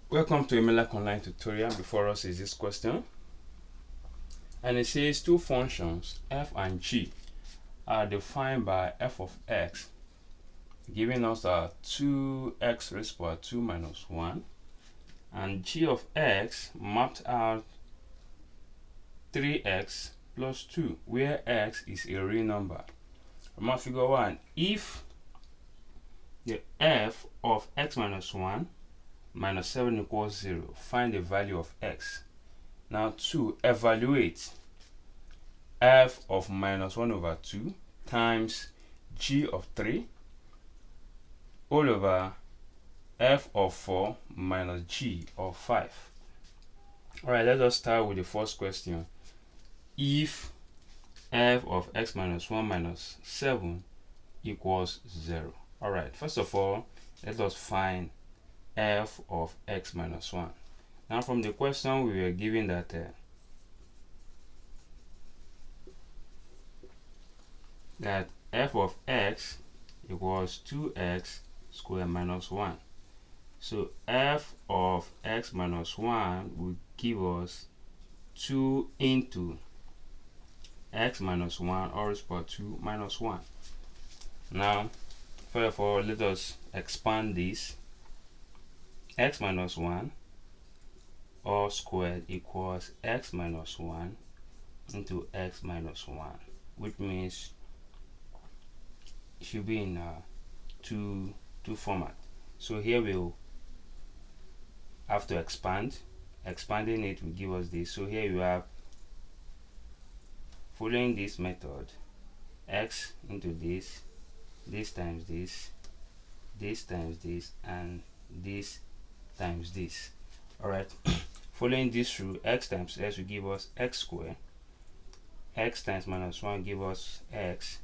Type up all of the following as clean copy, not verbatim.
Welcome to Emilac Online tutorial. Before us is this question, and it says two functions f and g are defined by f of x, giving us 2x raised to power 2 minus 1, and g of x mapped out 3x plus 2, where x is a real number. Remember figure 1, if the f of x minus 1 minus 7 equals 0, find the value of x. Now to evaluate f of minus 1 over 2 times g of 3 all over f of 4 minus g of 5. Alright, let us start with the first question. If f of x minus 1 minus 7 equals 0. Alright, first of all, let us find f of x minus 1. Now from the question we were given that f of x equals 2x squared minus 1. So f of x minus 1 will give us 2 into x minus 1 all raised to power 2 minus 1. Now, therefore, let us expand this. X minus 1 all squared equals x minus 1 into x minus 1, which means it should be in two format. So here we'll have to expand. Expanding it will give us this. So here you have, following this method, x into this times this times this, and this times this. Alright, following this rule, x times x will give us x squared, x times minus 1 give us x,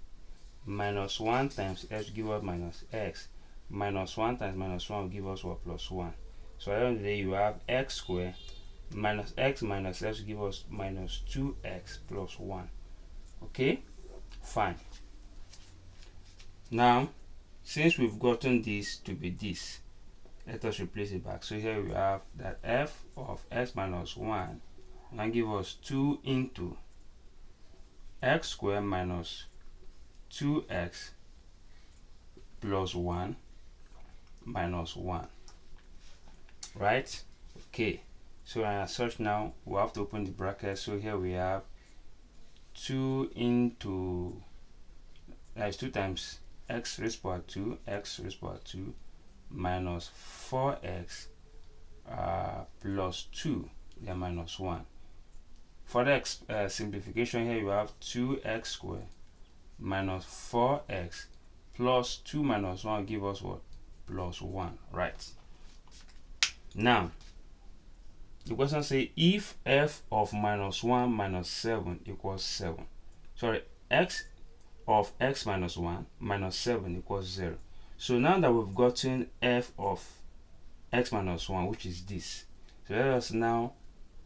minus 1 times x will give us minus x, minus 1 times minus 1 will give us what? Plus 1. So at the end of the day, you have x squared minus x minus x will give us minus 2x plus 1. Okay, fine. Now, since we've gotten this to be this, let us replace it back. So here we have that f of x minus 1 now give us 2 into x squared minus 2x plus 1 minus 1. Right? Okay. So as such, now we have to open the bracket. So here we have 2 into, that is 2 times x raised to power 2, x raised to power 2 minus 4x plus 2, then minus 1. For the simplification, here you have 2x squared minus 4x plus 2 minus 1 give us what? Plus 1. Right. Now, the question says if f of minus 1 minus 7 equals 7. Sorry, x of x minus 1 minus 7 equals 0. So now that we've gotten f of x minus 1, which is this, so let us now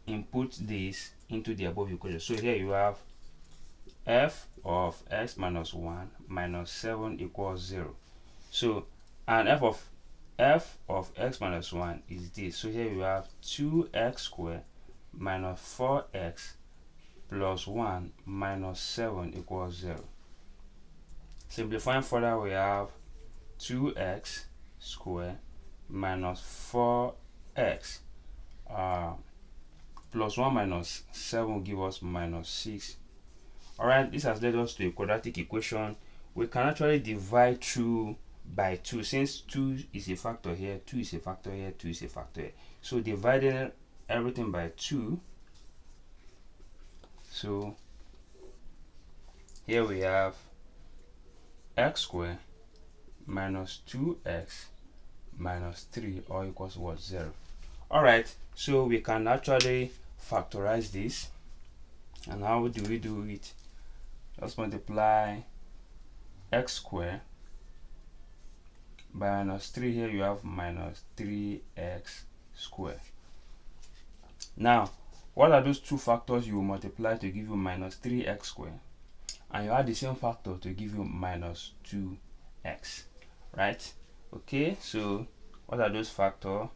input this into the above equation. So here you have f of x minus 1 minus 7 equals 0. So, and f of x minus 1 is this. So here you have 2x squared minus 4x plus 1 minus 7 equals 0. Simplifying further, we have 2x squared minus 4x plus 1 minus 7 will give us minus 6. Alright, this has led us to a quadratic equation. We can actually divide through by 2, since 2 is a factor here, 2 is a factor here, 2 is a factor here. So dividing everything by 2, so here we have x squared minus 2x minus 3 all equals what? 0. Alright, so we can actually factorize this. And how do we do it? Let's multiply x squared by minus 3. Here you have minus 3x squared. Now, what are those two factors you will multiply to give you minus 3x squared? And you add the same factor to give you minus 2x. Right? Okay, so what are those factors?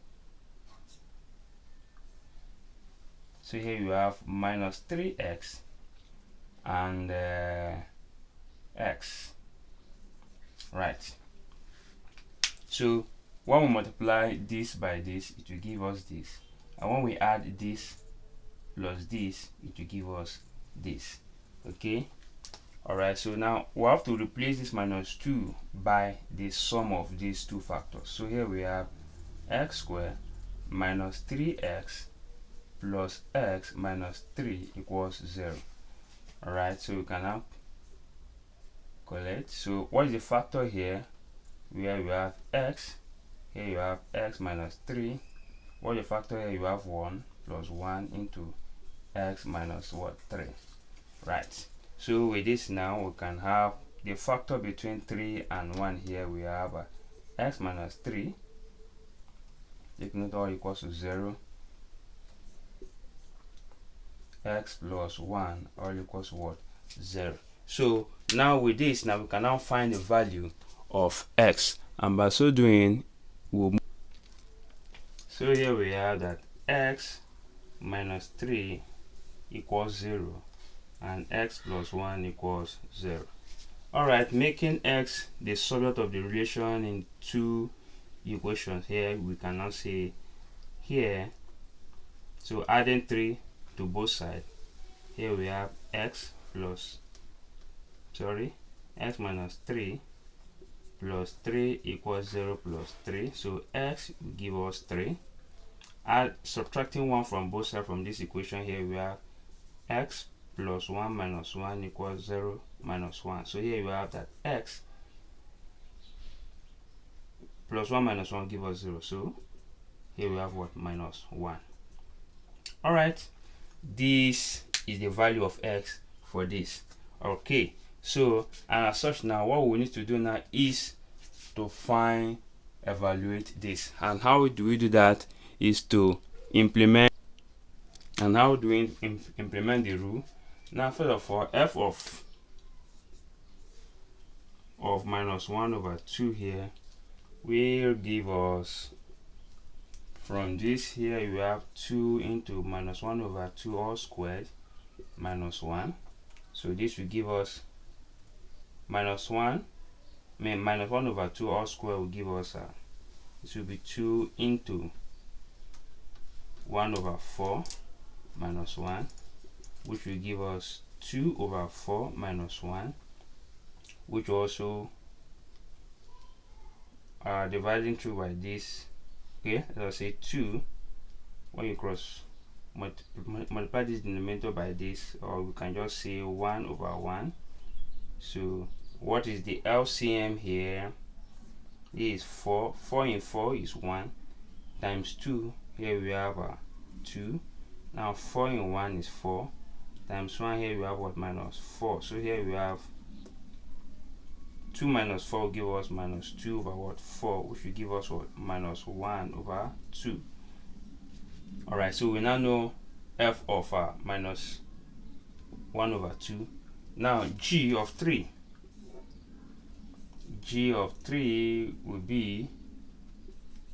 So here you have minus 3x and x, right? So when we multiply this by this, it will give us this, and when we add this plus this, it will give us this. Okay, all right. So now we have to replace this minus 2 by the sum of these two factors. So here we have x squared minus 3x plus x minus 3 equals 0. All right, so we can now collect. So what is the factor here? Where we have x, here you have x minus 3. What is the factor here? You have 1 plus 1 into x minus what, 3, right? So with this now we can have the factor between 3 and 1. Here we have x minus 3, take note, all equals to 0, x plus 1 all equals to what, 0. So now with this, now we can now find the value of x, and by so doing we'll move. So here we have that x minus 3 equals 0 and x plus 1 equals 0. All right, making x the subject of the relation in two equations. Here we can now say here, so adding 3 to both sides, here we have x minus 3 plus 3 equals 0 plus 3. So x will give us 3. Subtracting 1 from both sides from this equation, here we have x plus 1 minus 1 equals 0 minus 1. So here you have that x plus 1 minus 1 give us 0. So here we have what, minus 1. All right, this is the value of x for this. Okay, so and as such, now what we need to do now is to evaluate this. And how do we do that is to implement. And how do we implement the rule? Now first of all, f of minus 1 over 2 here will give us, from this here you have 2 into minus 1 over 2 all squared minus 1. So this will give us minus 1 over 2 all squared will give us this will be 2 into 1 over 4 minus 1, which will give us 2 over 4 minus 1, which also dividing through by this. Okay, let's say 2, when you cross multiply this denominator by this, or we can just say 1 over 1. So what is the LCM here? This is 4. 4 in 4 is 1 times 2. Here we have 2. Now 4 in 1 is 4 times 1. Here we have what, minus 4. So here we have 2 minus 4 will give us minus 2 over what, 4, which will give us what, minus 1 over 2. All right, so we now know f of minus 1 over 2. Now g of 3 will be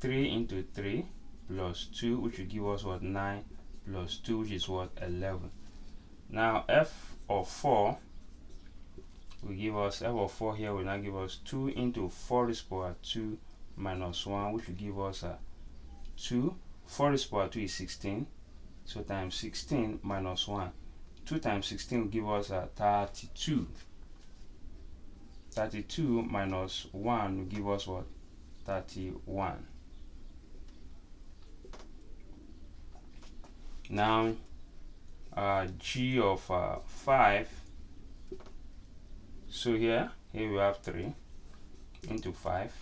3 into 3 plus 2, which will give us what, 9 plus 2, which is what, 11. Now f of 4 will give us, f of 4 here will now give us 2 into 4 raised to power 2 minus 1, which will give us 2. 4 raised to power 2 is 16, so times 16 minus 1. 2 times 16 will give us 32. 32 minus 1 will give us what, 31. Now g of 5, so here we have 3 into 5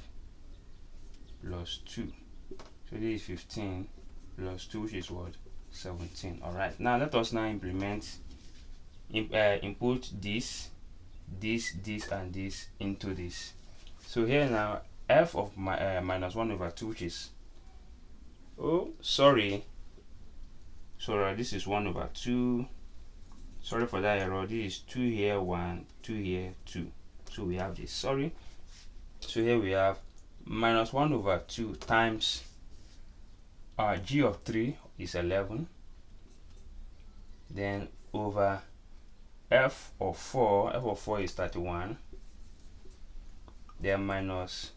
plus 2, so this is 15 plus 2, which is what, 17. All right, now let us now implement input this and this into this. So here now f of minus 1 over 2, which is, oh sorry, this is 1 over 2. Sorry for that error. This is 2 here, 1, 2 here, 2. So we have this, sorry. So here we have minus 1 over 2 times g of 3 is 11 then over f of 4 is 31, then minus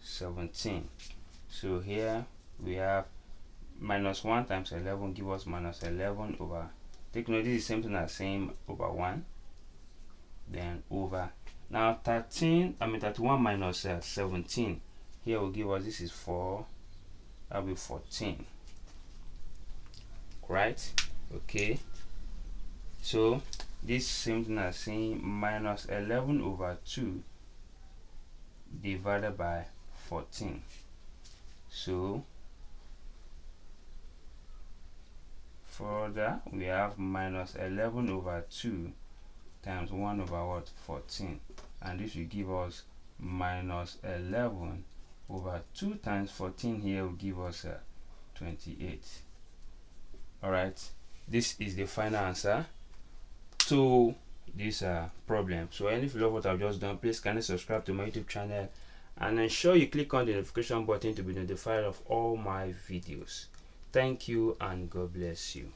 17. So here we have minus 1 times 11 give us minus 11 over, take note this is the same thing as saying over 1, then over, now 31 minus 17, here will give us, this is 4, that will be 14, right? Okay, so this same thing as saying minus 11 over 2 divided by 14. So further we have minus 11 over 2 times 1 over what, 14, and this will give us minus 11 over 2 times 14, here will give us 28. All right, this is the final answer to this problem. So if you love what I've just done, please kindly subscribe to my YouTube channel and ensure you click on the notification button to be notified of all my videos. Thank you and God bless you.